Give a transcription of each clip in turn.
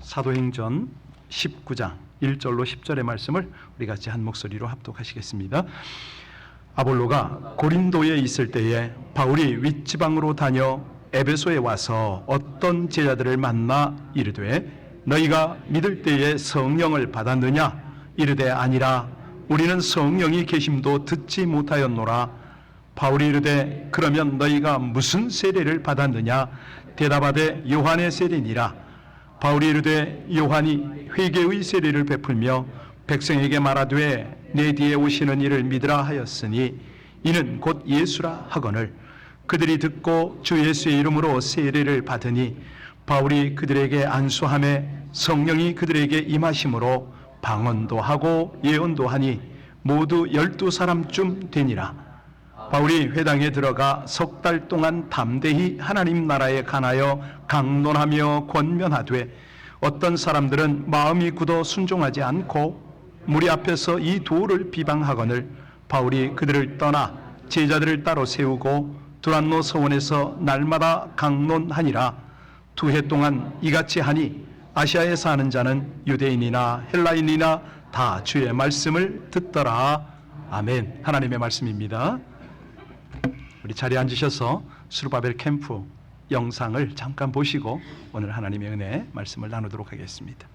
사도행전 19장 1절로 10절의 말씀을 우리 같이 한 목소리로 합독하시겠습니다. 아볼로가 고린도에 있을 때에 바울이 윗지방으로 다녀 에베소에 와서 어떤 제자들을 만나 이르되 너희가 믿을 때에 성령을 받았느냐? 이르되 아니라 우리는 성령이 계심도 듣지 못하였노라. 바울이 이르되 그러면 너희가 무슨 세례를 받았느냐? 대답하되 요한의 세례니라. 바울이 이르되 요한이 회개의 세례를 베풀며 백성에게 말하되 내 뒤에 오시는 이를 믿으라 하였으니 이는 곧 예수라 하거늘 그들이 듣고 주 예수의 이름으로 세례를 받으니 바울이 그들에게 안수하매 성령이 그들에게 임하심으로 방언도 하고 예언도 하니 모두 12사람쯤 되니라. 바울이 회당에 들어가 석 달 동안 담대히 하나님 나라에 관하여 강론하며 권면하되 어떤 사람들은 마음이 굳어 순종하지 않고 무리 앞에서 이 도를 비방하거늘 바울이 그들을 떠나 제자들을 따로 세우고 두란노 서원에서 날마다 강론하니라. 2해 동안 이같이 하니 아시아에 사는 자는 유대인이나 헬라인이나 다 주의 말씀을 듣더라. 아멘. 하나님의 말씀입니다. 우리 자리에 앉으셔서 스룹바벨 캠프 영상을 잠깐 보시고 오늘 하나님의 은혜 말씀을 나누도록 하겠습니다.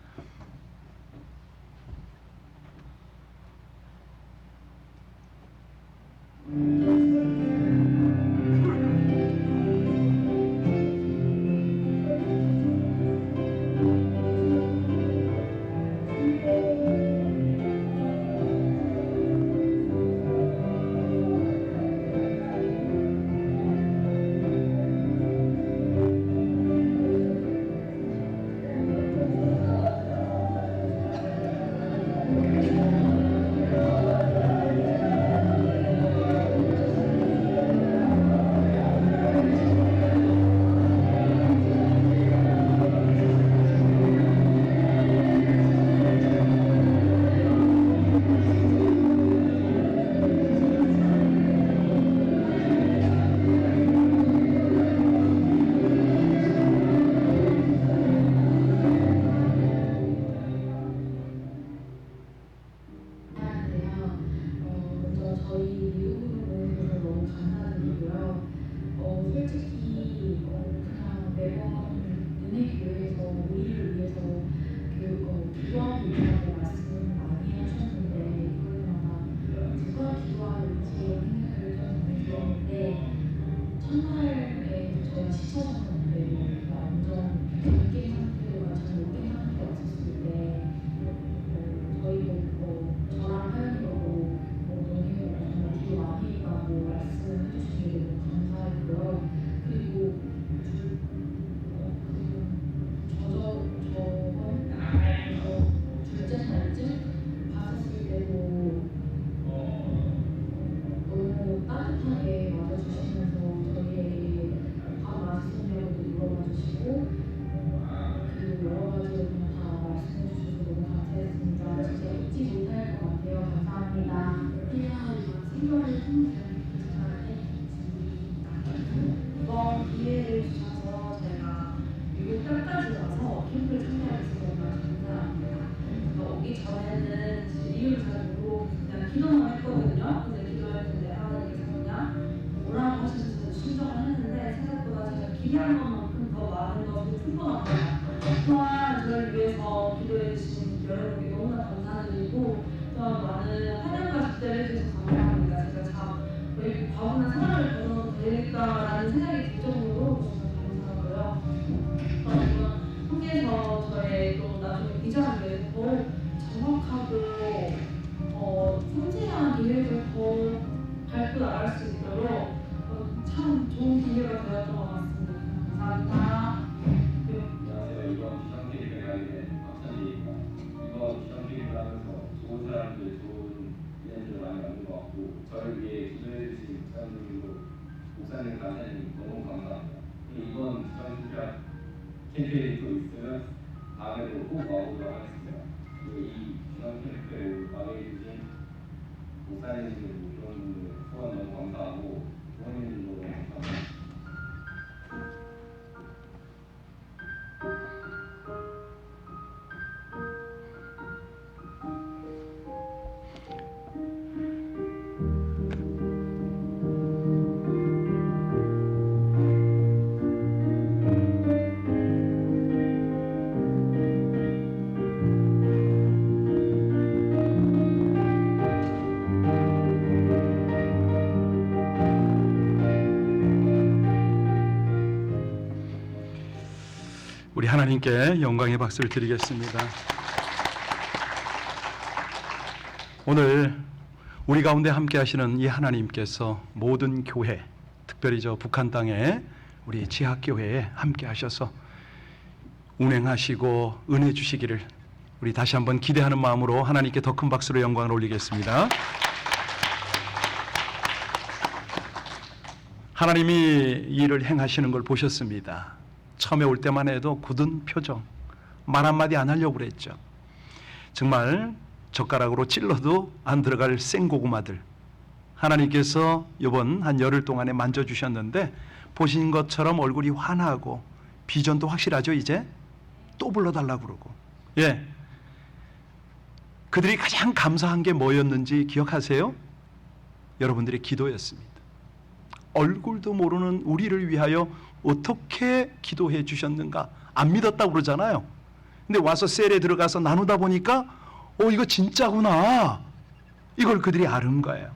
캠페인이 또 있으면 다음에도 꼭 와보도록 하겠습니다. 이 주간 캠프에 마련해주신 목사님들 이런 분들 후원 너무 감사하고 부모님들도 너무 감사합니다. 우리 하나님께 영광의 박수를 드리겠습니다. 오늘 우리 가운데 함께 하시는 이 하나님께서 모든 교회, 특별히 저 북한 땅에 우리 지학교회에 함께 하셔서 운행하시고 은혜 주시기를 우리 다시 한번 기대하는 마음으로 하나님께 더 큰 박수로 영광을 올리겠습니다. 하나님이 일을 행하시는 걸 보셨습니다. 처음에 올 때만 해도 굳은 표정, 말 한마디 안 하려고 그랬죠. 정말 젓가락으로 찔러도 안 들어갈 생고구마들 하나님께서 이번 한 열흘 동안에 만져주셨는데 보신 것처럼 얼굴이 환하고 비전도 확실하죠. 이제 또 불러달라고 그러고, 예, 그들이 가장 감사한 게 뭐였는지 기억하세요? 여러분들의 기도였습니다. 얼굴도 모르는 우리를 위하여 어떻게 기도해 주셨는가 안 믿었다고 그러잖아요. 근데 와서 셀에 들어가서 나누다 보니까 이거 진짜구나, 이걸 그들이 아는 거예요.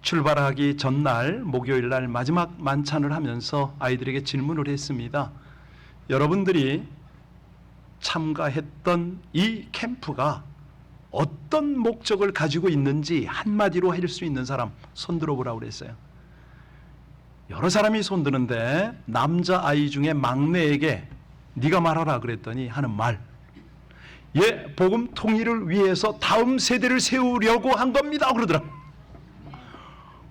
출발하기 전날 목요일 날 마지막 만찬을 하면서 아이들에게 질문을 했습니다. 여러분들이 참가했던 이 캠프가 어떤 목적을 가지고 있는지 한마디로 할 수 있는 사람 손 들어보라고 그랬어요. 여러 사람이 손 드는데 남자아이 중에 막내에게 네가 말하라 그랬더니 하는 말, 예, 복음 통일을 위해서 다음 세대를 세우려고 한 겁니다 그러더라.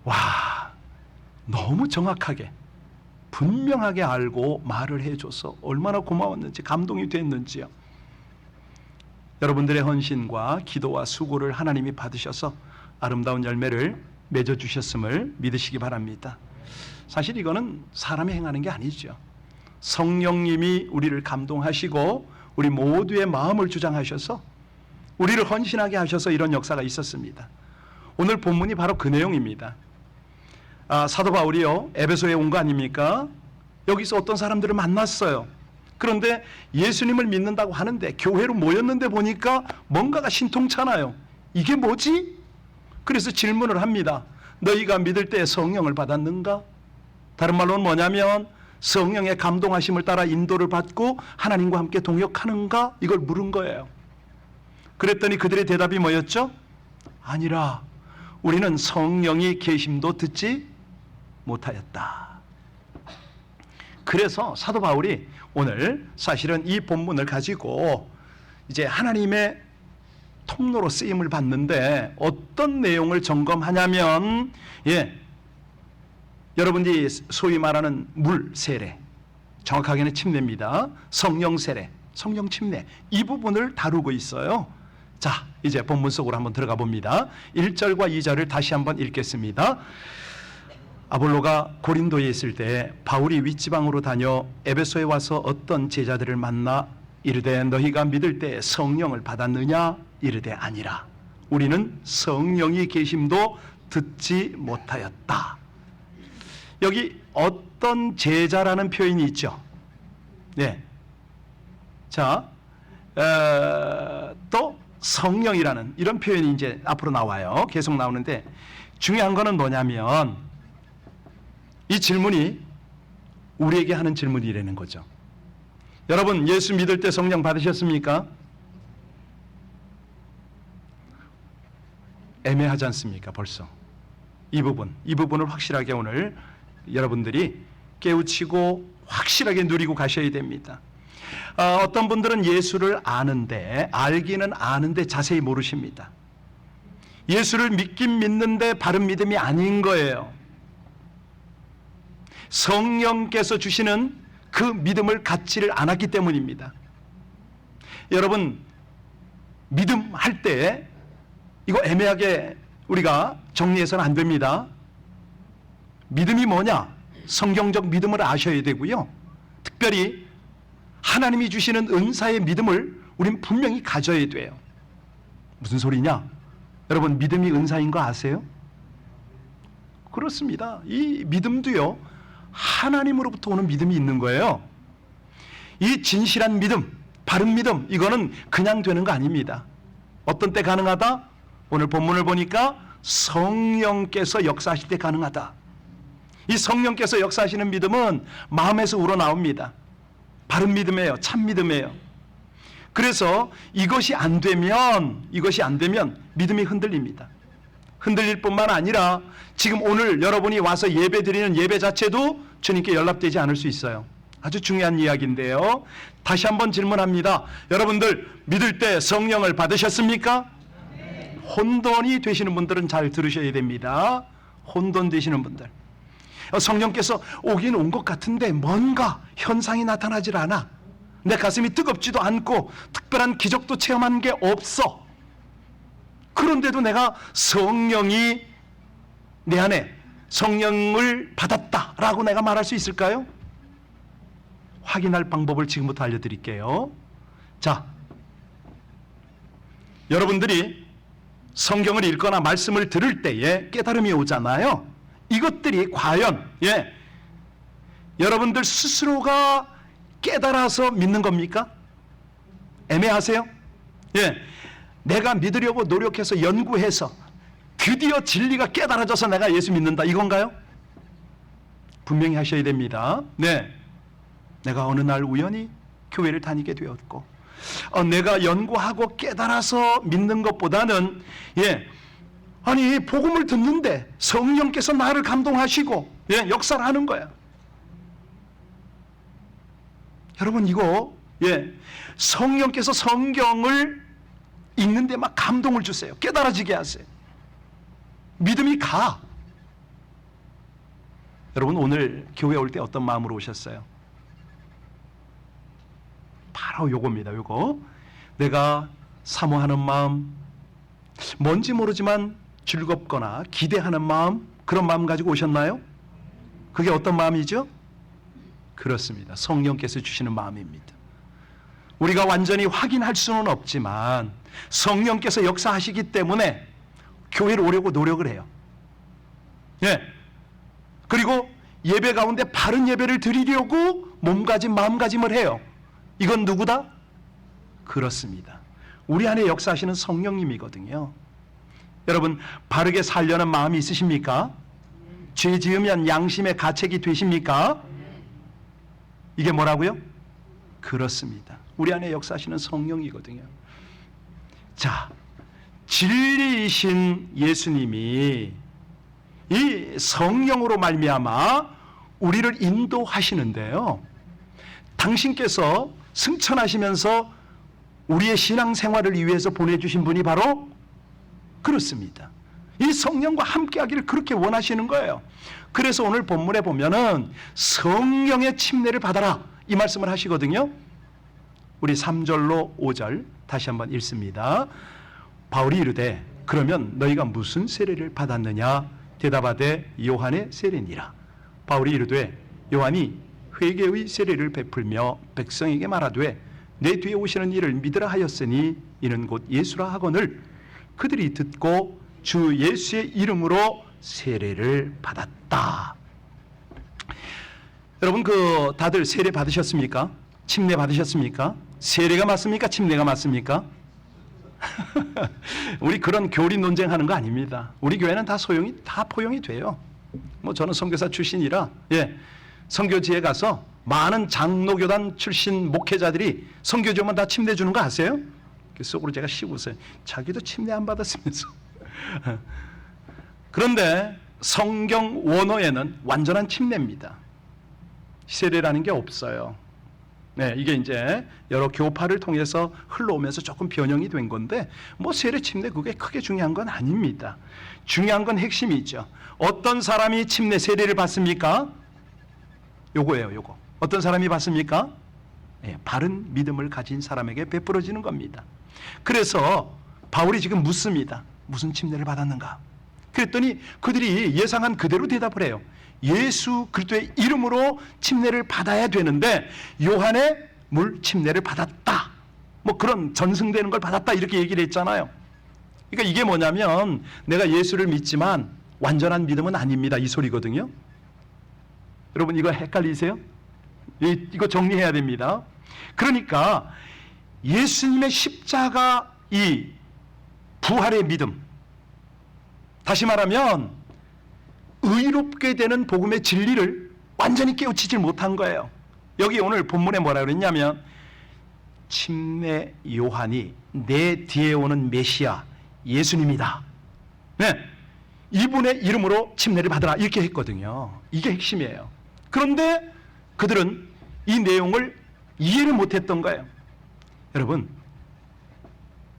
와, 너무 정확하게 분명하게 알고 말을 해줘서 얼마나 고마웠는지, 감동이 됐는지요. 여러분들의 헌신과 기도와 수고를 하나님이 받으셔서 아름다운 열매를 맺어주셨음을 믿으시기 바랍니다. 사실 이거는 사람이 행하는 게 아니죠. 성령님이 우리를 감동하시고 우리 모두의 마음을 주장하셔서 우리를 헌신하게 하셔서 이런 역사가 있었습니다. 오늘 본문이 바로 그 내용입니다. 사도 바울이요, 에베소에 온 거 아닙니까? 여기서 어떤 사람들을 만났어요. 그런데 예수님을 믿는다고 하는데 교회로 모였는데 보니까 뭔가가 신통찮아요. 이게 뭐지? 그래서 질문을 합니다. 너희가 믿을 때 성령을 받았는가? 다른 말로는 뭐냐면 성령의 감동하심을 따라 인도를 받고 하나님과 함께 동역하는가? 이걸 물은 거예요. 그랬더니 그들의 대답이 뭐였죠? 아니라 우리는 성령이 계심도 듣지 못하였다. 그래서 사도 바울이 오늘 사실은 이 본문을 가지고 이제 하나님의 통로로 쓰임을 받는데 어떤 내용을 점검하냐면, 예, 여러분들이 소위 말하는 물 세례, 정확하게는 침례입니다. 성령 세례, 성령 침례, 이 부분을 다루고 있어요. 자, 이제 본문 속으로 한번 들어가 봅니다. 1절과 2절을 다시 한번 읽겠습니다. 아볼로가 고린도에 있을 때 바울이 윗지방으로 다녀 에베소에 와서 어떤 제자들을 만나 이르되 너희가 믿을 때 성령을 받았느냐? 이르되 아니라 우리는 성령이 계심도 듣지 못하였다. 여기 어떤 제자라는 표현이 있죠. 네. 자, 또 성령이라는 이런 표현이 이제 앞으로 나와요. 계속 나오는데 중요한 거는 뭐냐면 이 질문이 우리에게 하는 질문이라는 거죠. 여러분, 예수 믿을 때 성령 받으셨습니까? 애매하지 않습니까? 벌써 이 부분을 확실하게 오늘 여러분들이 깨우치고 확실하게 누리고 가셔야 됩니다. 어떤 분들은 예수를 아는데, 알기는 아는데 자세히 모르십니다. 예수를 믿긴 믿는데 바른 믿음이 아닌 거예요. 성령께서 주시는 그 믿음을 갖지를 않았기 때문입니다. 여러분, 믿음 할 때 이거 애매하게 우리가 정리해서는 안 됩니다. 믿음이 뭐냐? 성경적 믿음을 아셔야 되고요. 특별히 하나님이 주시는 은사의 믿음을 우린 분명히 가져야 돼요. 무슨 소리냐? 여러분, 믿음이 은사인 거 아세요? 그렇습니다. 이 믿음도요, 하나님으로부터 오는 믿음이 있는 거예요. 이 진실한 믿음, 바른 믿음, 이거는 그냥 되는 거 아닙니다. 어떤 때 가능하다? 오늘 본문을 보니까 성령께서 역사하실 때 가능하다. 이 성령께서 역사하시는 믿음은 마음에서 우러나옵니다. 바른 믿음이에요. 참 믿음이에요. 그래서 이것이 안 되면 믿음이 흔들립니다. 흔들릴 뿐만 아니라 지금 오늘 여러분이 와서 예배 드리는 예배 자체도 주님께 연락되지 않을 수 있어요. 아주 중요한 이야기인데요. 다시 한번 질문합니다. 여러분들 믿을 때 성령을 받으셨습니까? 네. 혼돈이 되시는 분들은 잘 들으셔야 됩니다. 혼돈 되시는 분들. 성령께서 오긴 온 것 같은데 뭔가 현상이 나타나질 않아. 내 가슴이 뜨겁지도 않고 특별한 기적도 체험한 게 없어. 그런데도 내가 성령이 내 안에 성령을 받았다라고 내가 말할 수 있을까요? 확인할 방법을 지금부터 알려드릴게요. 자, 여러분들이 성경을 읽거나 말씀을 들을 때에 깨달음이 오잖아요. 이것들이 과연 여러분들 스스로가 깨달아서 믿는 겁니까? 애매하세요? 내가 믿으려고 노력해서 연구해서 드디어 진리가 깨달아져서 내가 예수 믿는다 이건가요? 분명히 하셔야 됩니다. 내가 어느 날 우연히 교회를 다니게 되었고 내가 연구하고 깨달아서 믿는 것보다는 아니 복음을 듣는데 성령께서 나를 감동하시고 역사를 하는 거야. 여러분 이거 성령께서 성경을 읽는데 막 감동을 주세요. 깨달아지게 하세요. 믿음이 가. 여러분 오늘 교회 올 때 어떤 마음으로 오셨어요? 바로 요겁니다. 요거 내가 사모하는 마음, 뭔지 모르지만 즐겁거나 기대하는 마음, 그런 마음 가지고 오셨나요? 그게 어떤 마음이죠? 그렇습니다. 성령께서 주시는 마음입니다. 우리가 완전히 확인할 수는 없지만 성령께서 역사하시기 때문에 교회를 오려고 노력을 해요. 그리고 예배 가운데 바른 예배를 드리려고 몸가짐 마음가짐을 해요. 이건 누구다? 그렇습니다. 우리 안에 역사하시는 성령님이거든요. 여러분 바르게 살려는 마음이 있으십니까? 죄 지으면 양심의 가책이 되십니까? 이게 뭐라고요? 그렇습니다. 우리 안에 역사하시는 성령이거든요. 자, 진리이신 예수님이 이 성령으로 말미암아 우리를 인도하시는데요. 당신께서 승천하시면서 우리의 신앙생활을 위해서 보내주신 분이 바로 그렇습니다. 이 성령과 함께하기를 그렇게 원하시는 거예요. 그래서 오늘 본문에 보면은 성령의 침례를 받아라 이 말씀을 하시거든요. 우리 3절로 5절 다시 한번 읽습니다. 바울이 이르되 그러면 너희가 무슨 세례를 받았느냐? 대답하되 요한의 세례니라. 바울이 이르되 요한이 회개의 세례를 베풀며 백성에게 말하되 내 뒤에 오시는 이를 믿으라 하였으니 이는 곧 예수라 하거늘 그들이 듣고 주 예수의 이름으로 세례를 받았다. 여러분 다들 세례 받으셨습니까? 침례 받으셨습니까? 세례가 맞습니까? 침례가 맞습니까? 우리 그런 교리 논쟁하는 거 아닙니다. 우리 교회는 다 포용이 돼요. 저는 선교사 출신이라 선교지에 가서 많은 장로교단 출신 목회자들이 선교지 오면 다 침례 주는 거 아세요? 속으로 제가 씹으세요. 자기도 침례 안 받았으면서. 그런데 성경 원어에는 완전한 침례입니다. 세례라는 게 없어요. 이게 이제 여러 교파를 통해서 흘러오면서 조금 변형이 된 건데 세례 침례 그게 크게 중요한 건 아닙니다. 중요한 건 핵심이죠. 어떤 사람이 침례 세례를 받습니까? 요거예요. 요거. 어떤 사람이 받습니까? 바른 믿음을 가진 사람에게 베풀어지는 겁니다. 그래서 바울이 지금 묻습니다. 무슨 침례를 받았는가? 그랬더니 그들이 예상한 그대로 대답을 해요. 예수 그리스도의 이름으로 침례를 받아야 되는데 요한의 물 침례를 받았다. 그런 전승되는 걸 받았다 이렇게 얘기를 했잖아요. 그러니까 이게 뭐냐면 내가 예수를 믿지만 완전한 믿음은 아닙니다. 이 소리거든요. 여러분 이거 헷갈리세요? 이거 정리해야 됩니다. 그러니까 예수님의 십자가 이 부활의 믿음, 다시 말하면 의롭게 되는 복음의 진리를 완전히 깨우치지 못한 거예요. 여기 오늘 본문에 뭐라 그랬냐면 침례 요한이 내 뒤에 오는 메시아 예수님이다. 네, 이분의 이름으로 침례를 받으라 이렇게 했거든요. 이게 핵심이에요. 그런데 그들은 이 내용을 이해를 못했던 거예요. 여러분,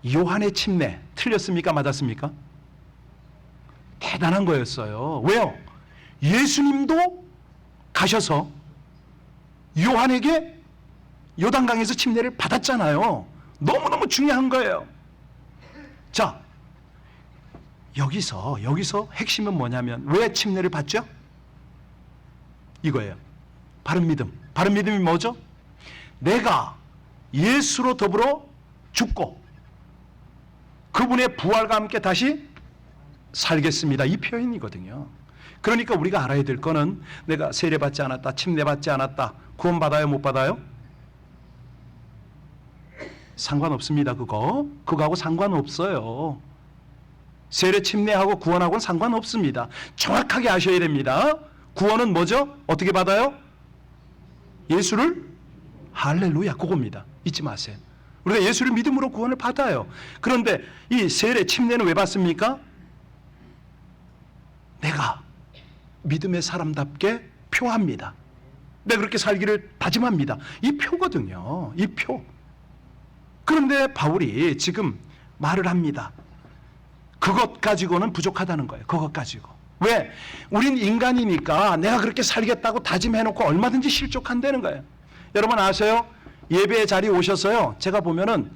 요한의 침례 틀렸습니까? 맞았습니까? 대단한 거였어요. 왜요? 예수님도 가셔서 요한에게 요단강에서 침례를 받았잖아요. 너무너무 중요한 거예요. 자, 여기서 핵심은 뭐냐면 왜 침례를 받죠? 이거예요. 바른 믿음. 바른 믿음이 뭐죠? 내가 예수로 더불어 죽고 그분의 부활과 함께 다시 살겠습니다. 이 표현이거든요. 그러니까 우리가 알아야 될 거는 내가 세례받지 않았다, 침례받지 않았다, 구원받아요, 못 받아요? 상관없습니다. 그거하고 상관없어요. 세례 침례하고 구원하고는 상관없습니다. 정확하게 아셔야 됩니다. 구원은 뭐죠? 어떻게 받아요? 예수를 할렐루야, 그겁니다. 잊지 마세요. 우리가 예수를 믿음으로 구원을 받아요. 그런데 이 세례 침례는 왜 받습니까? 내가 믿음의 사람답게 표합니다. 내가 그렇게 살기를 다짐합니다. 이 표거든요. 이 표. 그런데 바울이 지금 말을 합니다. 그것 가지고는 부족하다는 거예요. 그것 가지고. 왜? 우린 인간이니까 내가 그렇게 살겠다고 다짐해놓고 얼마든지 실족한다는 거예요. 여러분 아세요? 예배의 자리에 오셨어요. 제가 보면은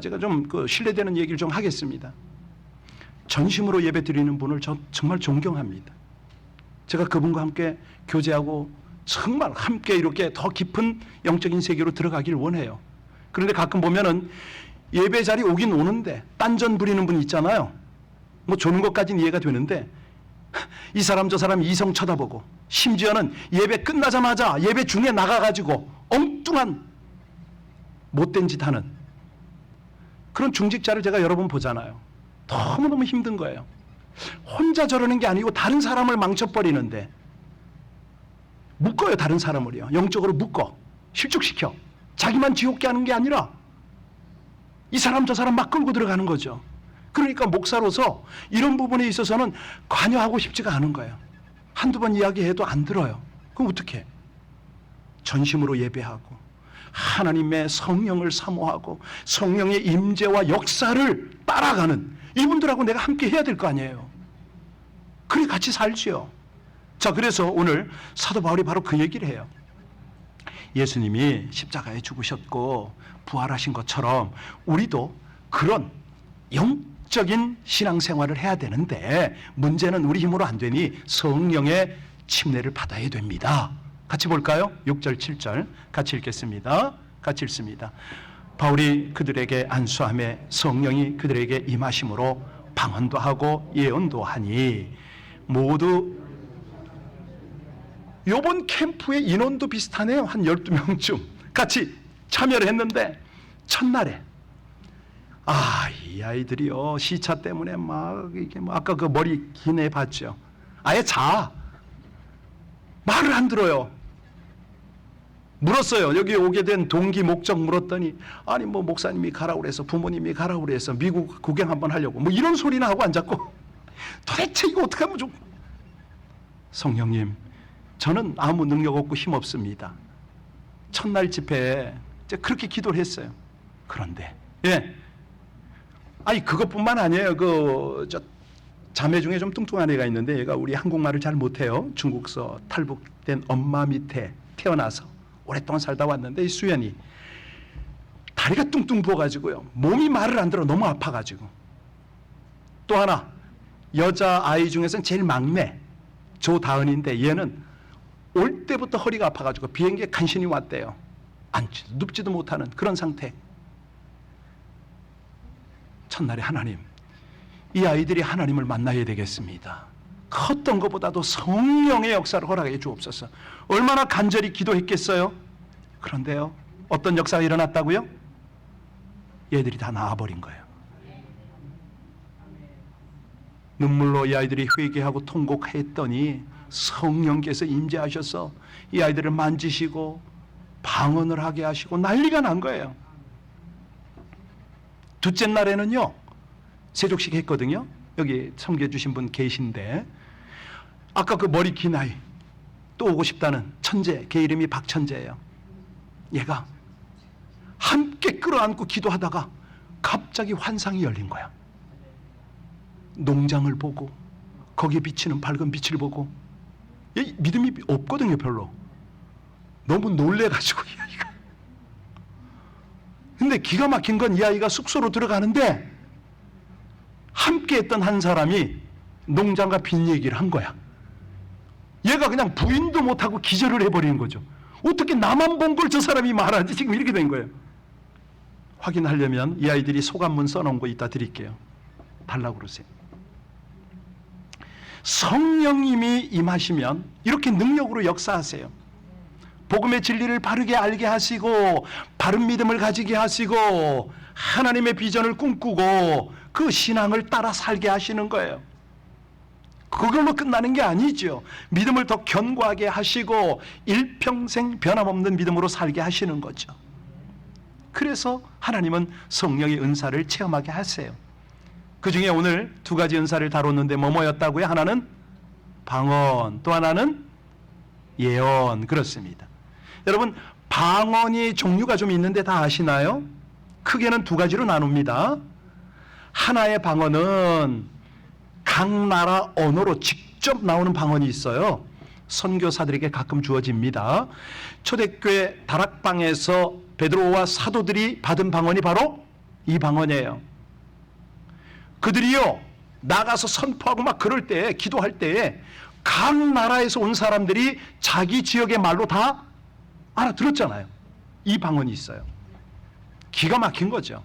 제가 좀 신뢰되는 얘기를 좀 하겠습니다. 전심으로 예배 드리는 분을 저 정말 존경합니다. 제가 그분과 함께 교제하고 정말 함께 이렇게 더 깊은 영적인 세계로 들어가길 원해요. 그런데 가끔 보면은 예배 자리 오긴 오는데 딴전 부리는 분 있잖아요. 뭐 조는 것까지는 이해가 되는데 이 사람 저 사람 이성 쳐다보고 심지어는 예배 끝나자마자 예배 중에 나가가지고 엉뚱한 못된 짓 하는 그런 중직자를 제가 여러 번 보잖아요. 너무너무 힘든 거예요. 혼자 저러는 게 아니고 다른 사람을 망쳐버리는데 묶어요. 다른 사람을요. 영적으로 묶어. 실족시켜. 자기만 지옥게 하는 게 아니라 이 사람 저 사람 막 끌고 들어가는 거죠. 그러니까 목사로서 이런 부분에 있어서는 관여하고 싶지가 않은 거예요. 한두 번 이야기해도 안 들어요. 그럼 어떻게? 전심으로 예배하고 하나님의 성령을 사모하고 성령의 임재와 역사를 따라가는 이분들하고 내가 함께 해야 될 거 아니에요. 그래 같이 살지요. 자, 그래서 오늘 사도 바울이 바로 그 얘기를 해요. 예수님이 십자가에 죽으셨고 부활하신 것처럼 우리도 그런 영적인 신앙생활을 해야 되는데 문제는 우리 힘으로 안 되니 성령의 침례를 받아야 됩니다. 같이 볼까요? 6절 7절 같이 읽겠습니다. 같이 읽습니다. 바울이 그들에게 안수함에 성령이 그들에게 임하심으로 방언도 하고 예언도 하니 모두 요번 캠프의 인원도 비슷하네요. 한 12명쯤 같이 참여를 했는데 첫날에 이 아이들이요 시차 때문에 막 이게 뭐 아까 그 머리 긴 애 봤죠? 아예 말을 안 들어요. 물었어요. 여기 오게 된 동기 목적 물었더니 아니 뭐 목사님이 가라고 그래서 부모님이 가라고 그래서 미국 구경 한번 하려고 뭐 이런 소리나 하고 앉았고 도대체 이거 어떻게 하면 좀 성령님 저는 아무 능력 없고 힘 없습니다. 첫날 집회에 그렇게 기도를 했어요. 그런데 아니 그것뿐만 아니에요. 저 자매 중에 좀 뚱뚱한 애가 있는데 얘가 우리 한국말을 잘 못해요. 중국서 탈북된 엄마 밑에 태어나서 오랫동안 살다 왔는데 이 수연이 다리가 뚱뚱 부어가지고요. 몸이 말을 안 들어 너무 아파가지고. 또 하나 여자 아이 중에서는 제일 막내 조다은인데 얘는 올 때부터 허리가 아파가지고 비행기에 간신히 왔대요. 앉지도 눕지도 못하는 그런 상태. 첫날에 하나님 이 아이들이 하나님을 만나야 되겠습니다. 어떤 것보다도 성령의 역사를 허락해 주옵소서. 얼마나 간절히 기도했겠어요. 그런데요 어떤 역사가 일어났다고요? 얘들이 다 나아버린 거예요. 눈물로 이 아이들이 회개하고 통곡했더니 성령께서 임재하셔서 이 아이들을 만지시고 방언을 하게 하시고 난리가 난 거예요. 둘째 날에는요, 세족식 했거든요. 여기 섬겨주신 분 계신데, 아까 그 머리 긴 아이 또 오고 싶다는 천재, 걔 이름이 박천재예요. 얘가 함께 끌어안고 기도하다가 갑자기 환상이 열린 거야. 농장을 보고 거기에 비치는 밝은 빛을 보고, 얘 믿음이 없거든요. 별로. 너무 놀래가지고 이 아이가. 근데 기가 막힌 건 이 아이가 숙소로 들어가는데 함께 했던 한 사람이 농장과 빈 얘기를 한 거야. 얘가 그냥 부인도 못하고 기절을 해버리는 거죠. 어떻게 나만 본 걸 저 사람이 말하지? 지금 이렇게 된 거예요. 확인하려면 이 아이들이 소감문 써놓은 거 이따 드릴게요. 달라고 그러세요. 성령님이 임하시면 이렇게 능력으로 역사하세요. 복음의 진리를 바르게 알게 하시고 바른 믿음을 가지게 하시고 하나님의 비전을 꿈꾸고 그 신앙을 따라 살게 하시는 거예요. 그걸로 끝나는 게 아니죠. 믿음을 더 견고하게 하시고 일평생 변함없는 믿음으로 살게 하시는 거죠. 그래서 하나님은 성령의 은사를 체험하게 하세요. 그 중에 오늘 두 가지 은사를 다뤘는데 뭐였다고요? 하나는 방언, 또 하나는 예언. 그렇습니다. 여러분, 방언이 종류가 좀 있는데 다 아시나요? 크게는 두 가지로 나눕니다. 하나의 방언은 각 나라 언어로 직접 나오는 방언이 있어요. 선교사들에게 가끔 주어집니다. 초대교회 다락방에서 베드로와 사도들이 받은 방언이 바로 이 방언이에요. 그들이요, 나가서 선포하고 막 그럴 때, 기도할 때 각 나라에서 온 사람들이 자기 지역의 말로 다 알아들었잖아요. 이 방언이 있어요. 기가 막힌 거죠.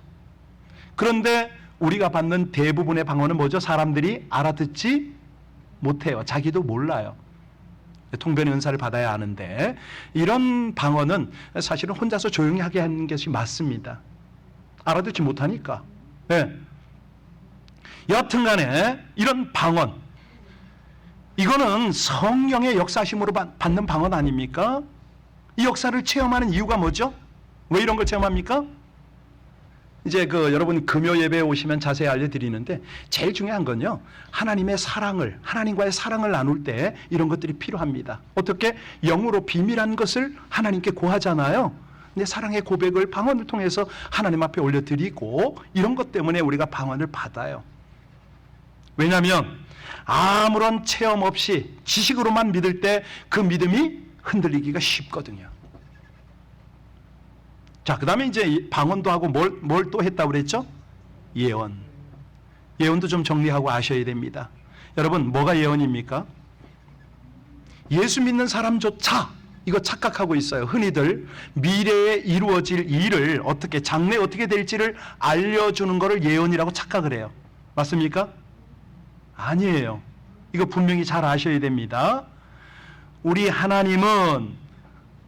그런데 우리가 받는 대부분의 방언은 뭐죠? 사람들이 알아듣지 못해요. 자기도 몰라요. 통변의 은사를 받아야 하는데, 이런 방언은 사실은 혼자서 조용히 하게 하는 것이 맞습니다. 알아듣지 못하니까. 네. 여하튼 간에 이런 방언, 이거는 성령의 역사심으로 받는 방언 아닙니까? 이 역사를 체험하는 이유가 뭐죠? 왜 이런 걸 체험합니까? 이제 여러분 금요 예배에 오시면 자세히 알려드리는데, 제일 중요한 건요, 하나님의 사랑을, 하나님과의 사랑을 나눌 때 이런 것들이 필요합니다. 어떻게? 영으로 비밀한 것을 하나님께 고하잖아요. 근데 사랑의 고백을 방언을 통해서 하나님 앞에 올려드리고, 이런 것 때문에 우리가 방언을 받아요. 왜냐하면 아무런 체험 없이 지식으로만 믿을 때 그 믿음이 흔들리기가 쉽거든요. 자, 그 다음에 이제 방언도 하고 뭘 또 했다고 그랬죠? 예언. 예언도 좀 정리하고 아셔야 됩니다. 여러분, 뭐가 예언입니까? 예수 믿는 사람조차 이거 착각하고 있어요. 흔히들 미래에 이루어질 일을 어떻게, 장래 어떻게 될지를 알려주는 것을 예언이라고 착각을 해요. 맞습니까? 아니에요. 이거 분명히 잘 아셔야 됩니다. 우리 하나님은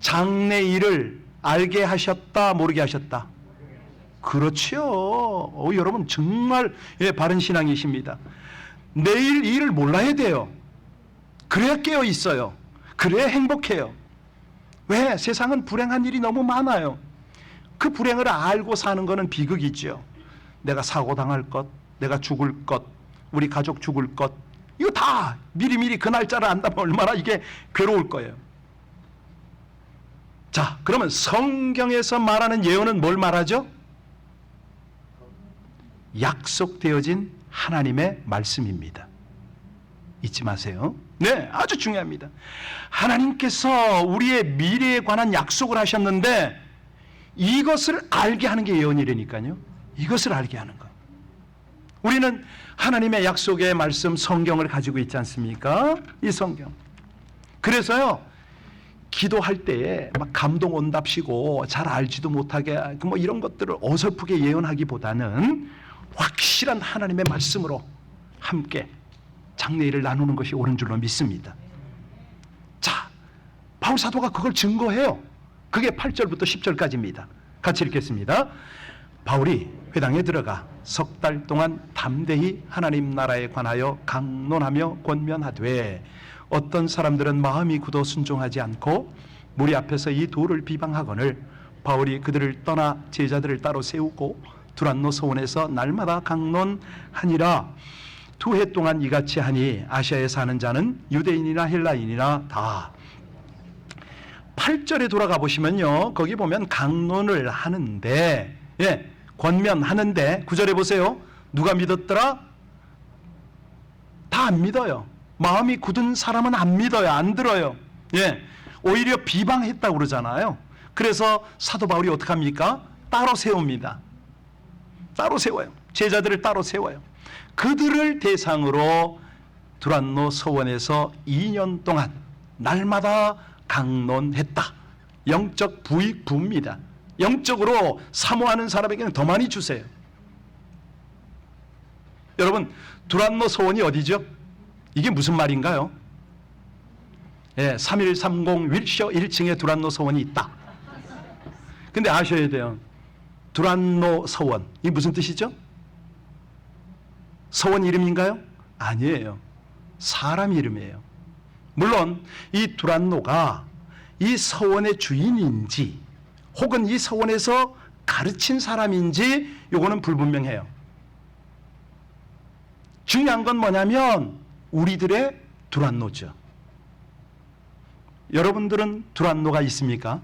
장래 일을 알게 하셨다, 모르게 하셨다? 그렇죠. 여러분 정말 바른 신앙이십니다. 내일 일을 몰라야 돼요. 그래야 깨어 있어요. 그래야 행복해요. 왜? 세상은 불행한 일이 너무 많아요. 그 불행을 알고 사는 것은 비극이죠. 내가 사고당할 것, 내가 죽을 것, 우리 가족 죽을 것, 이거 다 미리미리 그 날짜를 안다면 얼마나 이게 괴로울 거예요. 자, 그러면 성경에서 말하는 예언은 뭘 말하죠? 약속되어진 하나님의 말씀입니다. 잊지 마세요. 네, 아주 중요합니다. 하나님께서 우리의 미래에 관한 약속을 하셨는데 이것을 알게 하는 게 예언이라니까요. 이것을 알게 하는 거. 우리는 하나님의 약속의 말씀 성경을 가지고 있지 않습니까? 이 성경. 그래서요, 기도할 때에 막 감동 온답시고 잘 알지도 못하게 뭐 이런 것들을 어설프게 예언하기보다는 확실한 하나님의 말씀으로 함께 장래일을 나누는 것이 옳은 줄로 믿습니다. 자, 바울 사도가 그걸 증거해요. 그게 8절부터 10절까지입니다. 같이 읽겠습니다. 바울이 회당에 들어가 석 달 동안 담대히 하나님 나라에 관하여 강론하며 권면하되 어떤 사람들은 마음이 굳어 순종하지 않고 무리 앞에서 이 돌을 비방하거늘 바울이 그들을 떠나 제자들을 따로 세우고 두란노 서원에서 날마다 강론하니라. 2해 동안 이같이 하니 아시아에 사는 자는 유대인이나 헬라인이나 다. 8절에 돌아가 보시면요, 거기 보면 강론을 하는데, 권면하는데 9절에 보세요. 누가 믿었더라? 다 안 믿어요. 마음이 굳은 사람은 안 믿어요. 안 들어요. 오히려 비방했다고 그러잖아요. 그래서 사도 바울이 어떻게 합니까? 따로 세웁니다. 따로 세워요. 제자들을 따로 세워요. 그들을 대상으로 두란노 서원에서 2년 동안 날마다 강론했다. 영적 부익 부입니다. 영적으로 사모하는 사람에게는 더 많이 주세요. 여러분, 두란노 서원이 어디죠? 이게 무슨 말인가요? 3130 윌셔 1층에 두란노 서원이 있다. 근데 아셔야 돼요. 두란노 서원, 이게 무슨 뜻이죠? 서원 이름인가요? 아니에요. 사람 이름이에요. 물론 이 두란노가 이 서원의 주인인지 혹은 이 서원에서 가르친 사람인지 요거는 불분명해요. 중요한 건 뭐냐면 우리들의 두란노죠. 여러분들은 두란노가 있습니까?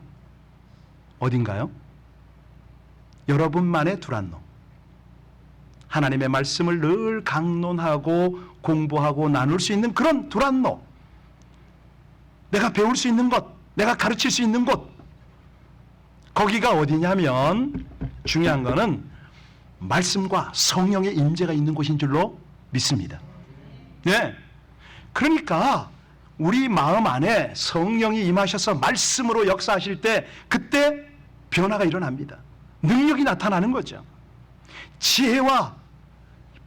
어딘가요? 여러분만의 두란노. 하나님의 말씀을 늘 강론하고 공부하고 나눌 수 있는 그런 두란노. 내가 배울 수 있는 것, 내가 가르칠 수 있는 곳. 거기가 어디냐면 중요한 거는 말씀과 성령의 임재가 있는 곳인 줄로 믿습니다. 그러니까 우리 마음 안에 성령이 임하셔서 말씀으로 역사하실 때 그때 변화가 일어납니다. 능력이 나타나는 거죠. 지혜와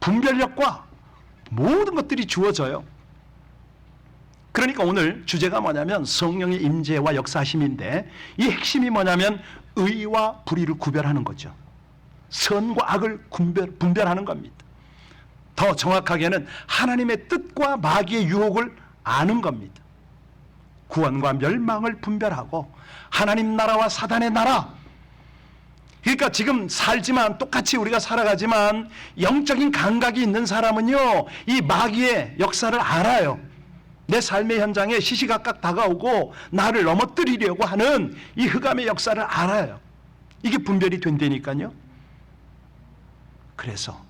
분별력과 모든 것들이 주어져요. 그러니까 오늘 주제가 뭐냐면 성령의 임재와 역사하심인데 이 핵심이 뭐냐면 의와 불의를 구별하는 거죠. 선과 악을 분별하는 겁니다. 더 정확하게는 하나님의 뜻과 마귀의 유혹을 아는 겁니다. 구원과 멸망을 분별하고 하나님 나라와 사단의 나라. 그러니까 지금 살지만 똑같이 우리가 살아가지만 영적인 감각이 있는 사람은요, 이 마귀의 역사를 알아요. 내 삶의 현장에 시시각각 다가오고 나를 넘어뜨리려고 하는 이 흑암의 역사를 알아요. 이게 분별이 된다니까요. 그래서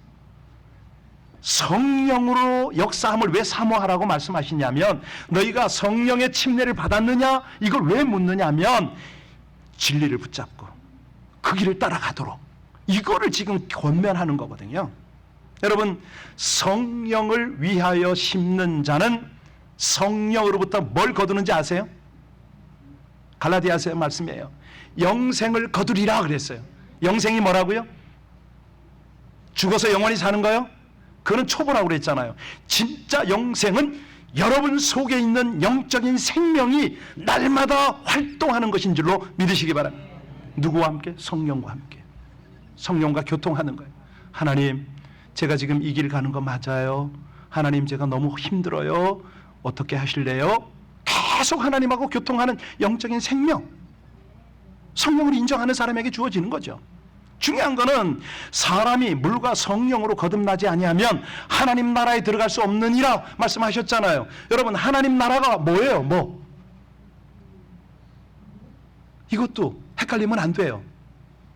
성령으로 역사함을 왜 사모하라고 말씀하시냐면 너희가 성령의 침례를 받았느냐? 이걸 왜 묻느냐면 진리를 붙잡고 그 길을 따라가도록 이거를 지금 권면하는 거거든요. 여러분, 성령을 위하여 심는 자는 성령으로부터 뭘 거두는지 아세요? 갈라디아서 말씀이에요. 영생을 거두리라 그랬어요. 영생이 뭐라고요? 죽어서 영원히 사는 거요? 그거는 초보라고 그랬잖아요. 진짜 영생은 여러분 속에 있는 영적인 생명이 날마다 활동하는 것인 줄로 믿으시기 바랍니다. 누구와 함께? 성령과 함께. 성령과 교통하는 거예요. 하나님, 제가 지금 이 길 가는 거 맞아요? 하나님, 제가 너무 힘들어요. 어떻게 하실래요? 계속 하나님하고 교통하는 영적인 생명. 성령을 인정하는 사람에게 주어지는 거죠. 중요한 거는 사람이 물과 성령으로 거듭나지 아니하면 하나님 나라에 들어갈 수 없느니라 말씀하셨잖아요. 여러분, 하나님 나라가 뭐예요? 뭐? 이것도 헷갈리면 안 돼요.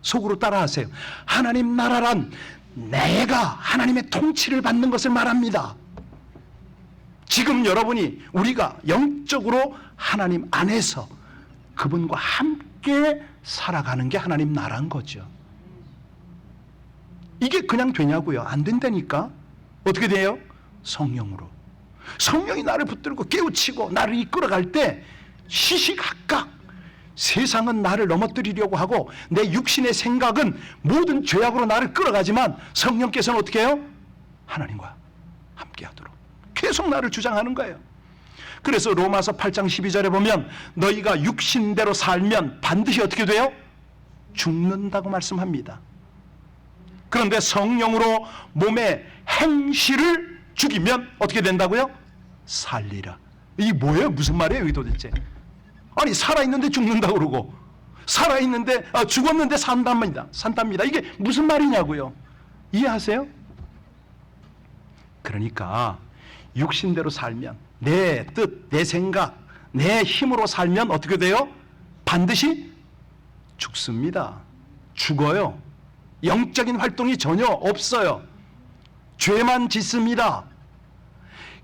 속으로 따라하세요. 하나님 나라란 내가 하나님의 통치를 받는 것을 말합니다. 지금 여러분이 우리가 영적으로 하나님 안에서 그분과 함께 살아가는 게 하나님 나라인 거죠. 이게 그냥 되냐고요? 안 된다니까. 어떻게 돼요? 성령으로. 성령이 나를 붙들고 깨우치고 나를 이끌어갈 때 시시각각 세상은 나를 넘어뜨리려고 하고 내 육신의 생각은 모든 죄악으로 나를 끌어가지만 성령께서는 어떻게 해요? 하나님과 함께 하도록 계속 나를 주장하는 거예요. 그래서 로마서 8장 12절에 보면 너희가 육신대로 살면 반드시 어떻게 돼요? 죽는다고 말씀합니다. 그런데 성령으로 몸의 행실을 죽이면 어떻게 된다고요? 살리라. 이게 뭐예요? 무슨 말이에요? 이 도대체? 아니 살아있는데 죽는다 그러고 살아있는데 죽었는데 산답니다. 이게 무슨 말이냐고요. 이해하세요? 그러니까 육신대로 살면 내 뜻, 내 생각, 내 힘으로 살면 어떻게 돼요? 반드시 죽습니다. 죽어요. 영적인 활동이 전혀 없어요. 죄만 짓습니다.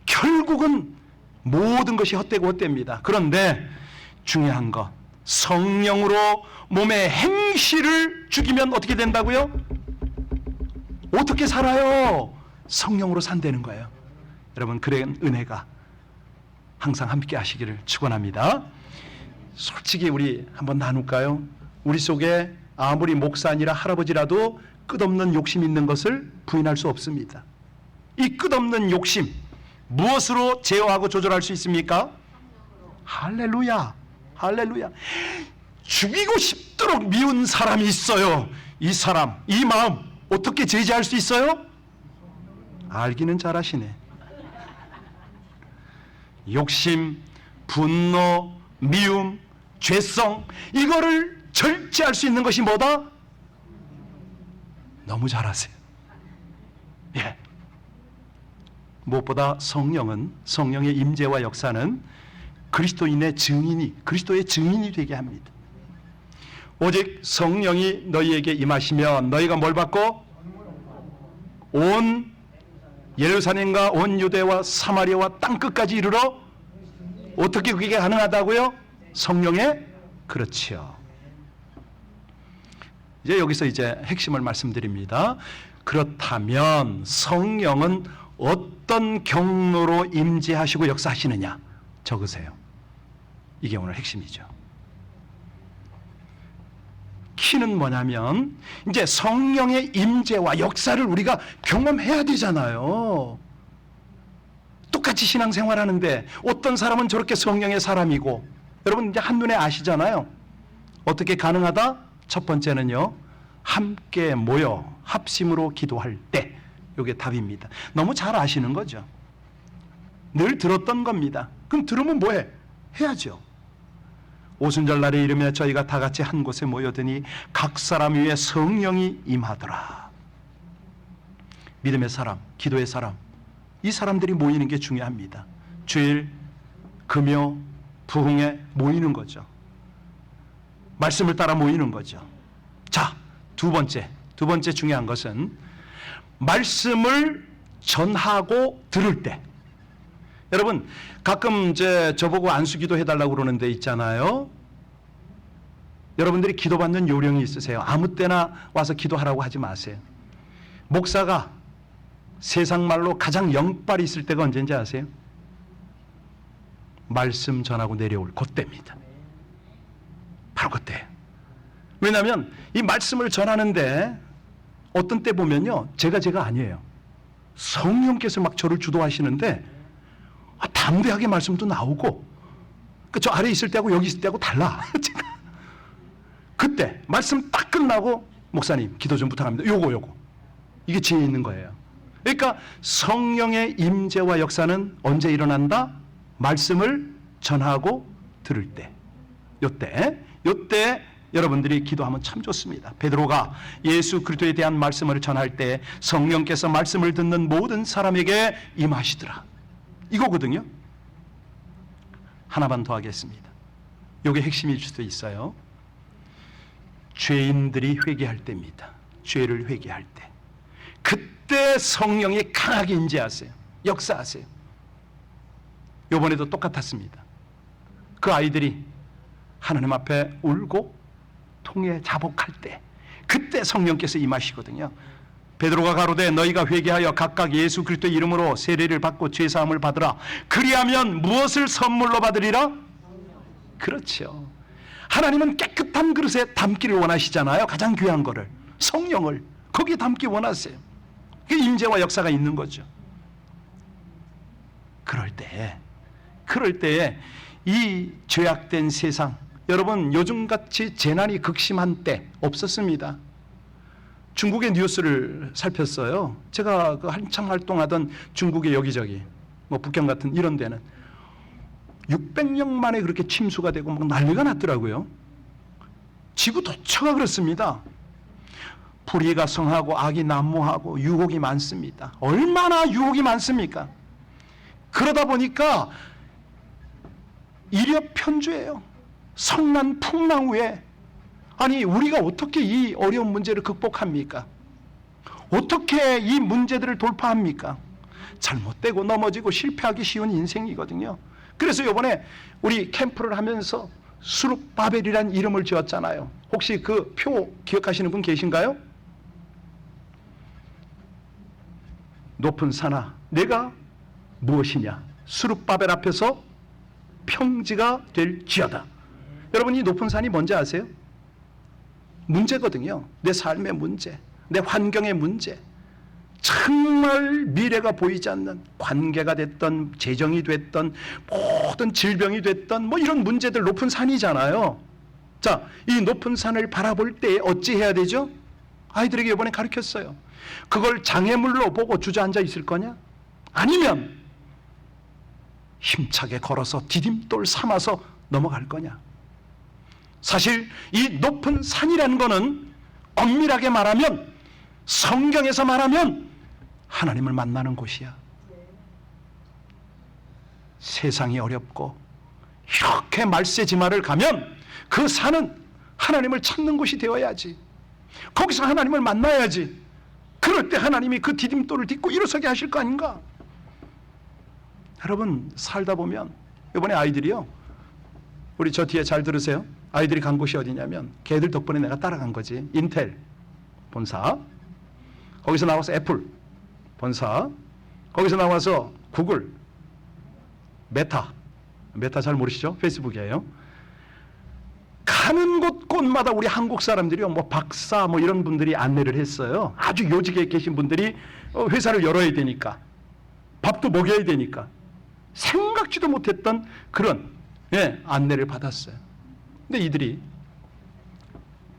결국은 모든 것이 헛되고 헛됩니다. 그런데 중요한 것, 성령으로 몸의 행실을 죽이면 어떻게 된다고요? 어떻게 살아요? 성령으로 산다는 거예요. 여러분, 그런 은혜가 항상 함께 하시기를 축원합니다. 솔직히 우리 한번 나눌까요? 우리 속에 아무리 목사니라 할아버지라도 끝없는 욕심 있는 것을 부인할 수 없습니다. 이 끝없는 욕심 무엇으로 제어하고 조절할 수 있습니까? 할렐루야, 할렐루야. 죽이고 싶도록 미운 사람이 있어요. 이 사람, 이 마음 어떻게 제지할 수 있어요? 알기는 잘하시네. 욕심, 분노, 미움, 죄성, 이거를 절제할 수 있는 것이 뭐다? 너무 잘하세요. 예. 무엇보다 성령의 임재와 역사는 그리스도의 증인이 되게 합니다. 오직 성령이 너희에게 임하시면 너희가 뭘 받고? 온 예루살렘과 온 유대와 사마리아와 땅끝까지 이르러. 어떻게 그게 가능하다고요? 성령의, 그렇지요. 이제 여기서 핵심을 말씀드립니다. 그렇다면 성령은 어떤 경로로 임재하시고 역사하시느냐 적으세요. 이게 오늘 핵심이죠. 키는 뭐냐면 이제 성령의 임재와 역사를 우리가 경험해야 되잖아요. 똑같이 신앙생활하는데 어떤 사람은 저렇게 성령의 사람이고, 여러분 이제 한눈에 아시잖아요. 어떻게 가능하다? 첫 번째는요, 함께 모여 합심으로 기도할 때, 이게 답입니다. 너무 잘 아시는 거죠. 늘 들었던 겁니다. 그럼 들으면 뭐해? 해야죠. 오순절 날에 이르며 저희가 다 같이 한 곳에 모여드니 각 사람 위에 성령이 임하더라. 믿음의 사람, 기도의 사람, 이 사람들이 모이는 게 중요합니다. 주일, 금요, 부흥에 모이는 거죠. 말씀을 따라 모이는 거죠. 자, 두 번째 중요한 것은 말씀을 전하고 들을 때. 여러분, 가끔 저보고 안수기도 해달라고 그러는 데 있잖아요. 여러분들이 기도받는 요령이 있으세요. 아무 때나 와서 기도하라고 하지 마세요. 목사가 세상 말로 가장 영빨이 있을 때가 언제인지 아세요? 말씀 전하고 내려올 그때입니다. 바로 그때. 왜냐하면 이 말씀을 전하는데 어떤 때 보면요, 제가 아니에요. 성령께서 막 저를 주도하시는데 담대하게 말씀도 나오고, 저 아래 있을 때하고 여기 있을 때하고 달라. 그때 말씀 딱 끝나고 목사님 기도 좀 부탁합니다. 요거 이게 지혜 있는 거예요. 그러니까 성령의 임재와 역사는 언제 일어난다? 말씀을 전하고 들을 때. 요때 여러분들이 기도하면 참 좋습니다. 베드로가 예수 그리스도에 대한 말씀을 전할 때 성령께서 말씀을 듣는 모든 사람에게 임하시더라. 이거거든요. 하나만 더 하겠습니다. 이게 핵심일 수도 있어요. 죄인들이 회개할 때입니다. 죄를 회개할 때. 그때 성령이 강하게 임재하세요. 역사하세요. 이번에도 똑같았습니다. 그 아이들이 하나님 앞에 울고 통에 자복할 때, 그때 성령께서 임하시거든요. 베드로가 가로되 너희가 회개하여 각각 예수 그리스도의 이름으로 세례를 받고 죄 사함을 받으라. 그리하면 무엇을 선물로 받으리라? 그렇죠. 하나님은 깨끗한 그릇에 담기를 원하시잖아요. 가장 귀한 거를, 성령을 거기에 담기 원하세요. 그 임재와 역사가 있는 거죠. 그럴 때에 이 죄악된 세상, 여러분 요즘같이 재난이 극심한 때 없었습니다. 중국의 뉴스를 살폈어요. 제가 한참 활동하던 중국의 여기저기 북경 같은 이런 데는 600년 만에 그렇게 침수가 되고 막 난리가 났더라고요. 지구 도처가 그렇습니다. 불의가 성하고 악이 난무하고 유혹이 많습니다. 얼마나 유혹이 많습니까? 그러다 보니까 일엽편주예요. 성난 풍랑후에 아니 우리가 어떻게 이 어려운 문제를 극복합니까? 어떻게 이 문제들을 돌파합니까? 잘못되고 넘어지고 실패하기 쉬운 인생이거든요. 그래서 이번에 우리 캠프를 하면서 수룹바벨이라는 이름을 지었잖아요. 혹시 그 표 기억하시는 분 계신가요? 높은 산아 내가 무엇이냐, 수룹바벨 앞에서 평지가 될지어다. 여러분 이 높은 산이 뭔지 아세요? 문제거든요. 내 삶의 문제, 내 환경의 문제, 정말 미래가 보이지 않는 관계가 됐던 재정이 됐던 모든 질병이 됐던 뭐 이런 문제들 높은 산이잖아요. 자, 이 높은 산을 바라볼 때 어찌 해야 되죠? 아이들에게 이번에 가르쳤어요. 그걸 장애물로 보고 주저앉아 있을 거냐? 아니면 힘차게 걸어서 디딤돌 삼아서 넘어갈 거냐? 사실 이 높은 산이라는 거는 엄밀하게 말하면, 성경에서 말하면 하나님을 만나는 곳이야. 세상이 어렵고 이렇게 말세지마를 가면 그 산은 하나님을 찾는 곳이 되어야지. 거기서 하나님을 만나야지. 그럴 때 하나님이 그 디딤돌을 딛고 일어서게 하실 거 아닌가? 여러분 살다 보면 이번에 아이들이요, 우리 저 뒤에 잘 들으세요. 아이들이 간 곳이 어디냐면 걔들 덕분에 내가 따라간 거지. 인텔 본사, 거기서 나와서 애플 본사, 거기서 나와서 구글, 메타 잘 모르시죠? 페이스북이에요. 가는 곳곳마다 우리 한국 사람들이요, 뭐 박사 뭐 이런 분들이 안내를 했어요. 아주 요직에 계신 분들이 회사를 열어야 되니까, 밥도 먹여야 되니까 생각지도 못했던 그런 안내를 받았어요. 근데 이들이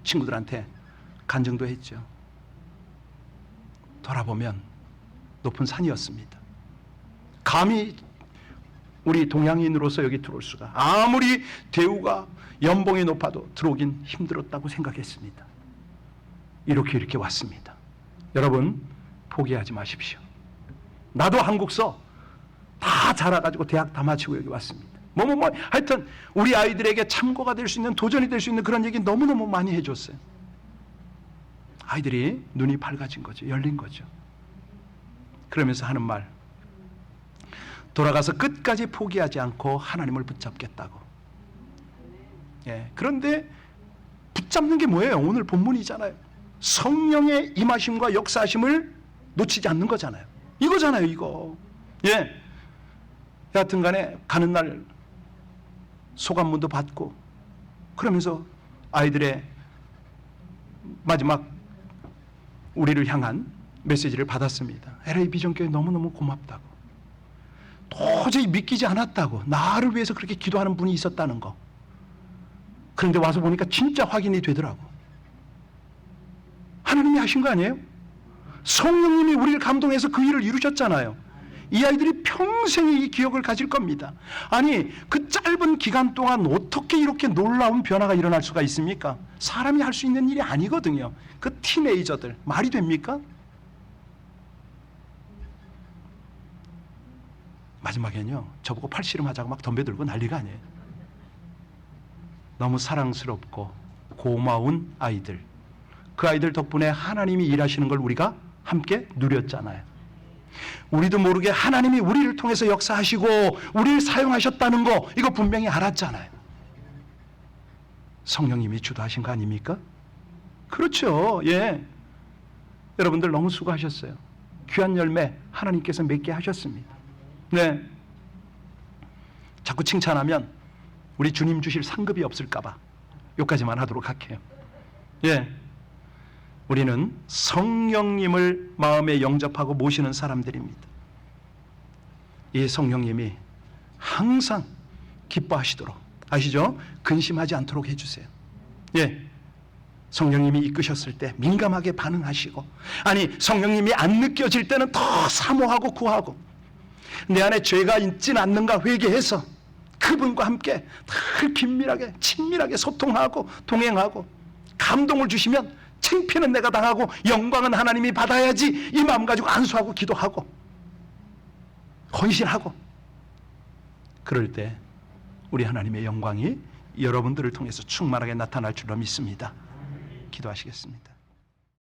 친구들한테 간증도 했죠. 돌아보면 높은 산이었습니다. 감히 우리 동양인으로서 여기 들어올 수가, 아무리 대우가 연봉이 높아도 들어오긴 힘들었다고 생각했습니다. 이렇게 왔습니다. 여러분 포기하지 마십시오. 나도 한국서 다 자라가지고 대학 다 마치고 여기 왔습니다. 하여튼 우리 아이들에게 참고가 될 수 있는, 도전이 될 수 있는 그런 얘기 너무너무 많이 해줬어요. 아이들이 눈이 밝아진 거죠. 열린 거죠. 그러면서 하는 말, 돌아가서 끝까지 포기하지 않고 하나님을 붙잡겠다고. 그런데 붙잡는 게 뭐예요? 오늘 본문이잖아요. 성령의 임하심과 역사하심을 놓치지 않는 거잖아요. 이거잖아요, 이거. 여하튼 간에 가는 날 소감문도 받고, 그러면서 아이들의 마지막 우리를 향한 메시지를 받았습니다. LA 비전교회 너무너무 고맙다고, 도저히 믿기지 않았다고, 나를 위해서 그렇게 기도하는 분이 있었다는 거. 그런데 와서 보니까 진짜 확인이 되더라고. 하나님이 하신 거 아니에요? 성령님이 우리를 감동해서 그 일을 이루셨잖아요. 이 아이들이 평생의 이 기억을 가질 겁니다. 아니 그 짧은 기간 동안 어떻게 이렇게 놀라운 변화가 일어날 수가 있습니까? 사람이 할 수 있는 일이 아니거든요. 그 티네이저들 말이 됩니까? 마지막에는요, 저보고 팔씨름하자고 막 덤벼들고 난리가 아니에요. 너무 사랑스럽고 고마운 아이들, 그 아이들 덕분에 하나님이 일하시는 걸 우리가 함께 누렸잖아요. 우리도 모르게 하나님이 우리를 통해서 역사하시고 우리를 사용하셨다는 거, 이거 분명히 알았잖아요. 성령님이 주도하신 거 아닙니까? 그렇죠. 여러분들 너무 수고하셨어요. 귀한 열매 하나님께서 맺게 하셨습니다. 자꾸 칭찬하면 우리 주님 주실 상급이 없을까 봐 여기까지만 하도록 할게요. 우리는 성령님을 마음에 영접하고 모시는 사람들입니다. 이 성령님이 항상 기뻐하시도록, 아시죠? 근심하지 않도록 해주세요. 성령님이 이끄셨을 때 민감하게 반응하시고, 아니 성령님이 안 느껴질 때는 더 사모하고 구하고, 내 안에 죄가 있진 않는가 회개해서 그분과 함께 늘 긴밀하게 친밀하게 소통하고 동행하고 감동을 주시면 창피는 내가 당하고 영광은 하나님이 받아야지 이 마음 가지고 안수하고 기도하고 헌신하고 그럴 때 우리 하나님의 영광이 여러분들을 통해서 충만하게 나타날 줄로 믿습니다. 기도하시겠습니다.